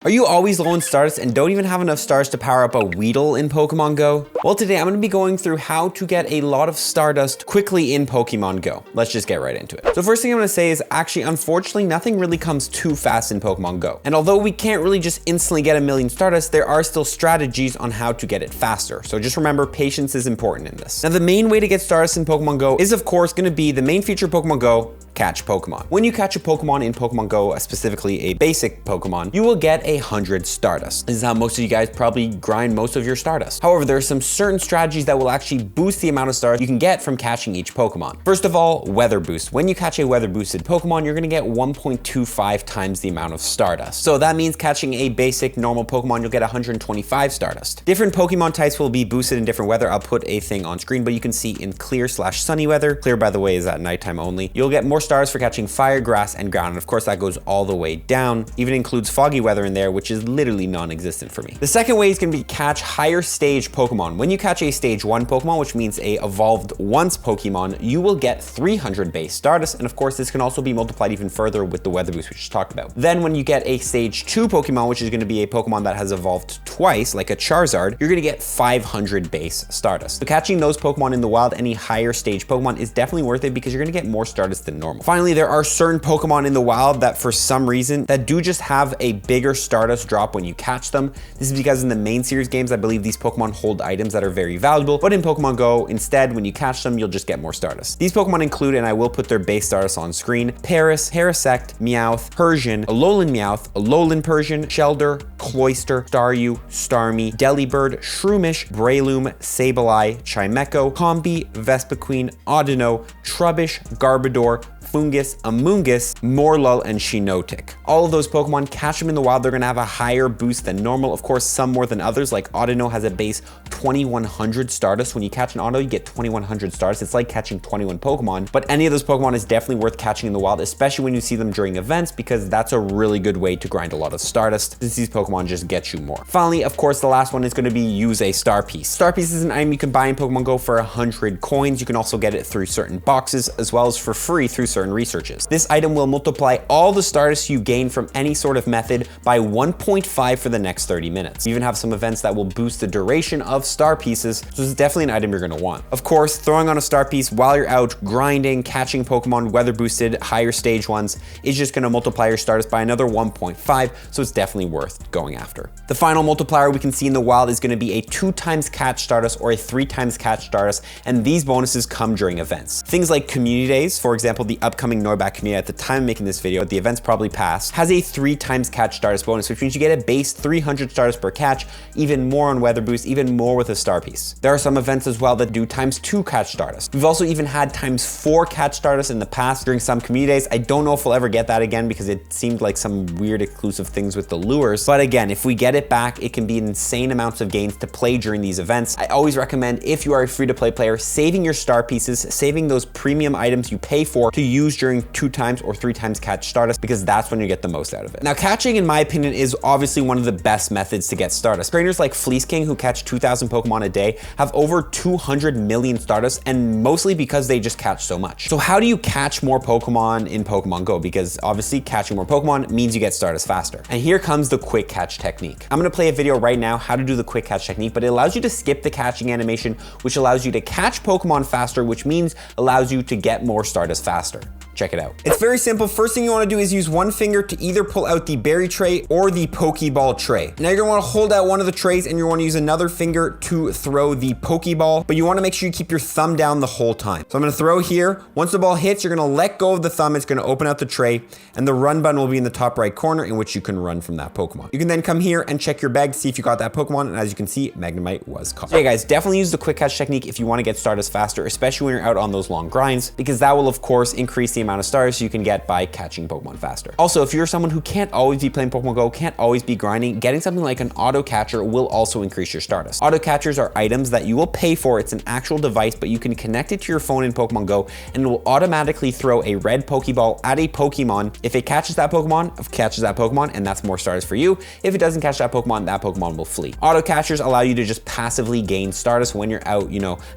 Are you always low in Stardust and don't even have enough stars to power up a Weedle in Pokemon Go? Well, today I'm going to be going through how to get a lot of Stardust quickly in Pokemon Go. Let's just get right into it. So first thing I'm going to say is actually, unfortunately, nothing really comes too fast in Pokemon Go. And although we can't really just instantly get 1,000,000 Stardust, there are still strategies on how to get it faster. So just remember, patience is important in this. Now, the main way to get Stardust in Pokemon Go is of course going to be the main feature of Pokemon Go, catch Pokemon. When you catch a Pokemon in Pokemon Go, specifically a basic Pokemon, you will get 100 Stardust. This is how most of you guys probably grind most of your Stardust. However, there are some certain strategies that will actually boost the amount of stars you can get from catching each Pokemon. First of all, weather boost. When you catch a weather boosted Pokemon, you're gonna get 1.25 times the amount of Stardust. So that means catching a basic normal Pokemon, you'll get 125 Stardust. Different Pokemon types will be boosted in different weather. I'll put a thing on screen, but you can see in clear/sunny weather. Clear, by the way, is at nighttime only. You'll get more stars for catching fire, grass, and ground. And of course, that goes all the way down. Even includes foggy weather in there, which is literally non-existent for me. The second way is going to be catch higher stage Pokemon. When you catch a stage 1 Pokemon, which means a evolved once Pokemon, you will get 300 base Stardust. And of course, this can also be multiplied even further with the weather boost we just talked about. Then when you get a stage 2 Pokemon, which is going to be a Pokemon that has evolved twice, like a Charizard, you're going to get 500 base Stardust. So catching those Pokemon in the wild, any higher stage Pokemon, is definitely worth it because you're going to get more Stardust than normal. Finally, there are certain Pokemon in the wild that for some reason that do just have a bigger Stardust drop when you catch them. This is because in the main series games, I believe these Pokemon hold items that are very valuable, but in Pokemon Go, instead, when you catch them, you'll just get more Stardust. These Pokemon include, and I will put their base Stardust on screen, Paris, Parasect, Meowth, Persian, Alolan Meowth, Alolan Persian, Shelder, Cloyster, Staryu, Starmie, Delibird, Shroomish, Breloom, Sableye, Chimecho, Combi, Vespiquen, Audino, Trubbish, Garbodor, Fungus, Amoonguss, Morlul, and Shiinotic. All of those Pokemon, catch them in the wild, they're gonna have a higher boost than normal. Of course, some more than others, like Audino has a base 2100 Stardust. When you catch an Auto, you get 2100 Stardust. It's like catching 21 Pokemon, but any of those Pokemon is definitely worth catching in the wild, especially when you see them during events, because that's a really good way to grind a lot of Stardust, since these Pokemon just get you more. Finally, of course, the last one is gonna be use a Star Piece. Star Piece is an item you can buy in Pokemon Go for 100 coins. You can also get it through certain boxes, as well as for free through certain researches. This item will multiply all the Stardust you gain from any sort of method by 1.5 for the next 30 minutes. We even have some events that will boost the duration of Star Pieces, so it's definitely an item you're gonna want. Of course, throwing on a Star Piece while you're out grinding, catching Pokemon weather boosted, higher stage ones, is just gonna multiply your Stardust by another 1.5, so it's definitely worth going after. The final multiplier we can see in the wild is gonna be a 2 times catch Stardust or a 3 times catch Stardust, and these bonuses come during events. Things like community days, for example, the upcoming Norback community at the time of making this video, but the event's probably passed, has a 3 times catch Stardust bonus, which means you get a base 300 Stardust per catch, even more on weather boost, even more with a Star Piece. There are some events as well that do ×2 catch Stardust. We've also even had ×4 catch Stardust in the past during some community days. I don't know if we'll ever get that again because it seemed like some weird exclusive things with the lures. But again, if we get it back, it can be insane amounts of gains to play during these events. I always recommend, if you are a free-to-play player, saving your Star Pieces, saving those premium items you pay for to use during 2 times or 3 times catch Stardust, because that's when you get the most out of it. Now, catching, in my opinion, is obviously one of the best methods to get Stardust. Trainers like Fleece King, who catch 2,000 Pokemon a day, have over 200 million Stardust, and mostly because they just catch so much. So how do you catch more Pokemon in Pokemon Go? Because obviously catching more Pokemon means you get Stardust faster. And here comes the quick catch technique. I'm gonna play a video right now how to do the quick catch technique, but it allows you to skip the catching animation, which allows you to catch Pokemon faster, which means allows you to get more Stardust faster. Check it out. It's very simple. First thing you want to do is use one finger to either pull out the berry tray or the Pokeball tray. Now you're going to want to hold out one of the trays and you want to use another finger to throw the Pokeball, but you want to make sure you keep your thumb down the whole time. So I'm going to throw here. Once the ball hits, you're going to let go of the thumb. It's going to open out the tray, and the run button will be in the top right corner, in which you can run from that Pokemon. You can then come here and check your bag to see if you got that Pokemon, and as you can see, Magnemite was caught. So yeah, guys, definitely use the quick catch technique if you want to get Stardust faster, especially when you're out on those long grinds, because that will of course increase the amount of Stardust you can get by catching Pokemon faster. Also, if you're someone who can't always be playing Pokemon Go, can't always be grinding, getting something like an auto catcher will also increase your Stardust. Auto catchers are items that you will pay for. It's an actual device, but you can connect it to your phone in Pokemon Go, and it will automatically throw a red Pokeball at a Pokemon. If it catches that Pokemon, and that's more Stardust for you. If it doesn't catch that Pokemon will flee. Auto catchers allow you to just passively gain Stardust when you're out,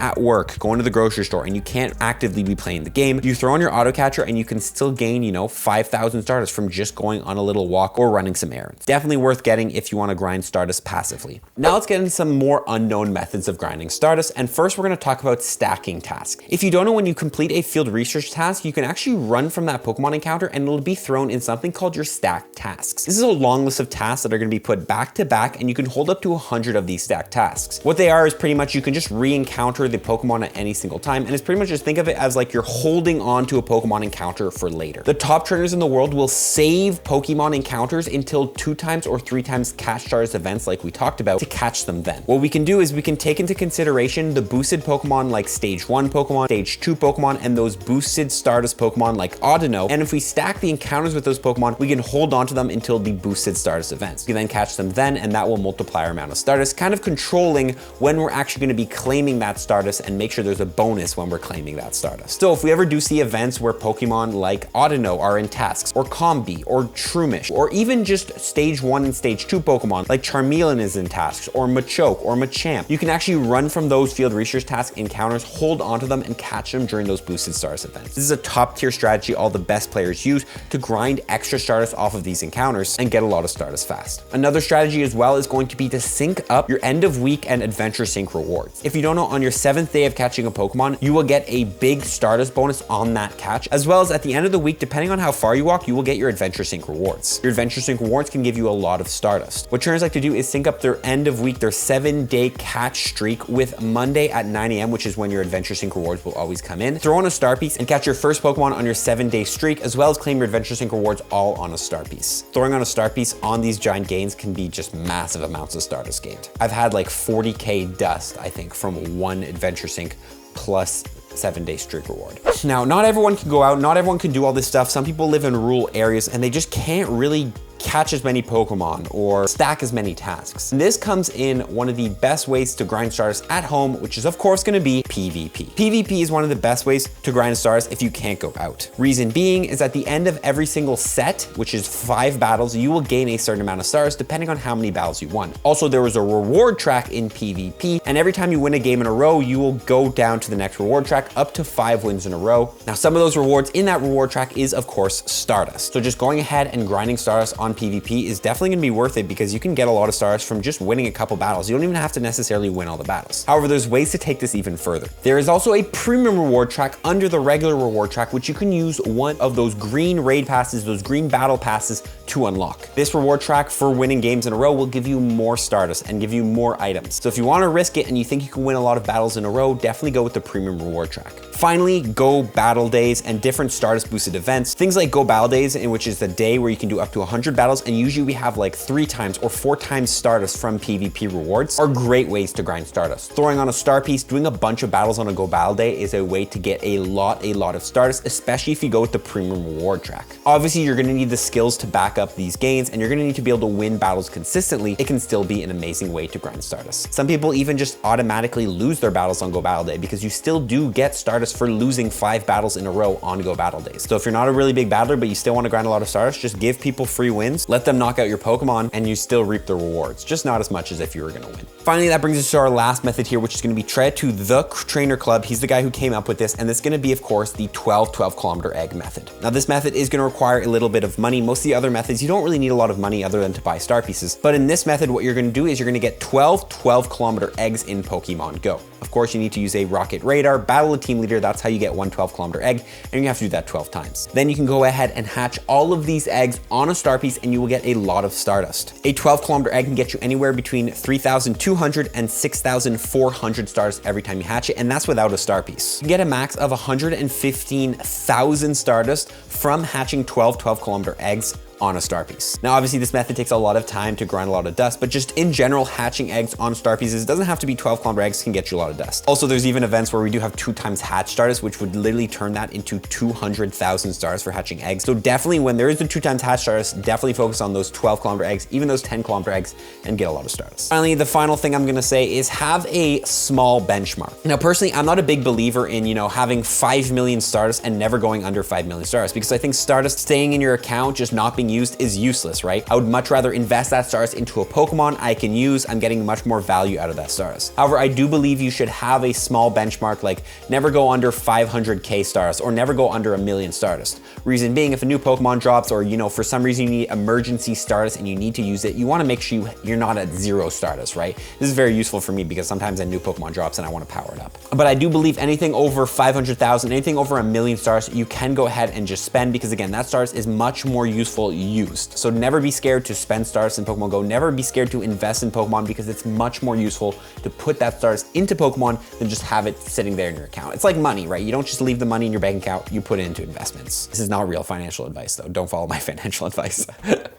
at work, going to the grocery store, and you can't actively be playing the game. You throw in your auto catcher catcher and you can still gain, you know, 5,000 Stardust from just going on a little walk or running some errands. Definitely worth getting if you want to grind Stardust passively. Now let's get into some more unknown methods of grinding Stardust, and first we're going to talk about stacking tasks. If you don't know, when you complete a field research task, you can actually run from that Pokemon encounter and it'll be thrown in something called your stacked tasks. This is a long list of tasks that are going to be put back to back, and you can hold up to 100 of these stacked tasks. What they are is pretty much you can just re-encounter the Pokemon at any single time, and it's pretty much just think of it as like you're holding on to a Pokemon encounter for later. The top trainers in the world will save Pokemon encounters until 2 times or 3 times catch Stardust events like we talked about to catch them then. What we can do is we can take into consideration the boosted Pokemon like stage 1 Pokemon, stage 2 Pokemon, and those boosted Stardust Pokemon like AUTOCATCHER'S, and if we stack the encounters with those Pokemon, we can hold on to them until the boosted Stardust events. We can then catch them then, and that will multiply our amount of Stardust, kind of controlling when we're actually going to be claiming that Stardust and make sure there's a bonus when we're claiming that Stardust. So if we ever do see events where Pokemon like AUTOCATCHER'S are in tasks, or Combi, or Shroomish, or even just stage 1 and stage 2 Pokemon like Charmeleon is in tasks, or Machoke, or Machamp, you can actually run from those field research task encounters, hold onto them, and catch them during those boosted Stardust events. This is a top tier strategy all the best players use to grind extra Stardust off of these encounters and get a lot of Stardust fast. Another strategy as well is going to be to sync up your end of week and adventure sync rewards. If you don't know, on your 7th day of catching a Pokemon, you will get a big Stardust bonus on that catch, as well as at the end of the week, depending on how far you walk, you will get your adventure sync rewards. Your adventure sync rewards can give you a lot of Stardust. What trainers like to do is sync up their end of week, their 7-day catch streak with Monday at 9 AM, which is when your adventure sync rewards will always come in. Throw on a star piece and catch your first Pokemon on your 7-day streak, as well as claim your adventure sync rewards all on a star piece. Throwing on a star piece on these giant gains can be just massive amounts of Stardust gained. I've had like 40k dust, I think, from one adventure sync plus 7-day streak reward. Now, not everyone can go out, not everyone can do all this stuff. Some people live in rural areas and they just can't really catch as many Pokemon or stack as many tasks. And this comes in one of the best ways to grind Stardust at home, which is of course going to be PvP. PvP is one of the best ways to grind Stardust if you can't go out. Reason being is at the end of every single set, which is 5 battles, you will gain a certain amount of Stardust depending on how many battles you won. Also, there was a reward track in PvP, and every time you win a game in a row, you will go down to the next reward track up to 5 wins in a row. Now, some of those rewards in that reward track is of course Stardust. So just going ahead and grinding Stardust on PvP is definitely going to be worth it because you can get a lot of Stardust from just winning a couple battles. You don't even have to necessarily win all the battles. However, there's ways to take this even further. There is also a premium reward track under the regular reward track, which you can use one of those green raid passes, those green battle passes to unlock. This reward track for winning games in a row will give you more Stardust and give you more items. So if you want to risk it and you think you can win a lot of battles in a row, definitely go with the premium reward track. Finally, Go Battle Days and different Stardust boosted events. Things like Go Battle Days, in which is the day where you can do up to 100 battles, and usually we have like 3 times or 4 times Stardust from PvP rewards, are great ways to grind Stardust. Throwing on a star piece, doing a bunch of battles on a Go Battle Day is a way to get a lot of Stardust, especially if you go with the premium reward track. Obviously, you're gonna need the skills to back up these gains, and you're gonna need to be able to win battles consistently. It can still be an amazing way to grind Stardust. Some people even just automatically lose their battles on Go Battle Day because you still do get Stardust for losing 5 battles in a row on Go Battle Days. So if you're not a really big battler, but you still want to grind a lot of Stardust, just give people free wins, let them knock out your Pokemon, and you still reap the rewards, just not as much as if you were going to win. Finally, that brings us to our last method here, which is going to be Tread to the Trainer Club. He's the guy who came up with this, and this is going to be, of course, the 12-kilometer egg method. Now, this method is going to require a little bit of money. Most of the other methods, you don't really need a lot of money other than to buy star pieces. But in this method, what you're going to do is you're going to get 12-kilometer eggs in Pokemon Go. Of course, you need to use a rocket radar, battle a team leader. That's how you get one 12-kilometer egg, and you have to do that 12 times. Then you can go ahead and hatch all of these eggs on a star piece, and you will get a lot of Stardust. A 12-kilometer egg can get you anywhere between 3,200 and 6,400 Stardust every time you hatch it, and that's without a star piece. You can get a max of 115,000 Stardust from hatching 12-kilometer eggs on a star piece. Now, obviously this method takes a lot of time to grind a lot of dust, but just in general, hatching eggs on star pieces, it doesn't have to be 12-kilometer eggs, can get you a lot of dust. Also, there's even events where we do have 2 times hatch Stardust, which would literally turn that into 200,000 stars for hatching eggs. So definitely when there is the 2 times hatch Stardust, definitely focus on those 12-kilometer eggs, even those 10-kilometer eggs, and get a lot of Stardust. Finally, the final thing I'm gonna say is have a small benchmark. Now, personally, I'm not a big believer in, having 5 million Stardust and never going under 5 million Stardust, because I think Stardust staying in your account, just not being being used is useless, right? I would much rather invest that Stardust into a Pokemon I can use. I'm getting much more value out of that Stardust. However, I do believe you should have a small benchmark, like never go under 500k Stardust or never go under 1,000,000 Stardust. Reason being, if a new Pokemon drops or, you know, for some reason you need emergency Stardust and you need to use it, you want to make sure you're not at 0 Stardust, right? This is very useful for me because sometimes a new Pokemon drops and I want to power it up. But I do believe anything over 500,000, anything over 1,000,000 Stardust, you can go ahead and just spend, because again, that Stardust is much more useful used. So never be scared to spend Stardust in Pokemon Go. Never be scared to invest in Pokemon, because it's much more useful to put that Stardust into Pokemon than just have it sitting there in your account. It's like money, right? You don't just leave the money in your bank account, you put it into investments. This is not real financial advice though. Don't follow my financial advice.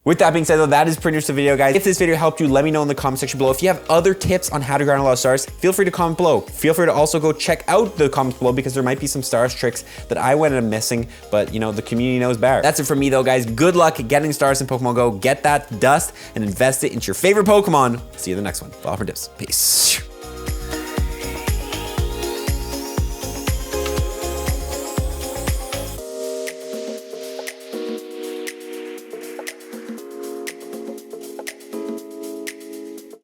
With that being said though, that is pretty much the video, guys. If this video helped you, let me know in the comment section below. If you have other tips on how to grind a lot of stars, feel free to comment below. Feel free to also go check out the comments below, because there might be some stars tricks that I went and missing, but you know, the community knows better. That's it from me though, guys. Good luck getting stars in Pokemon Go. Get that dust and invest it into your favorite Pokemon. See you in the next one. Follow for tips. Peace.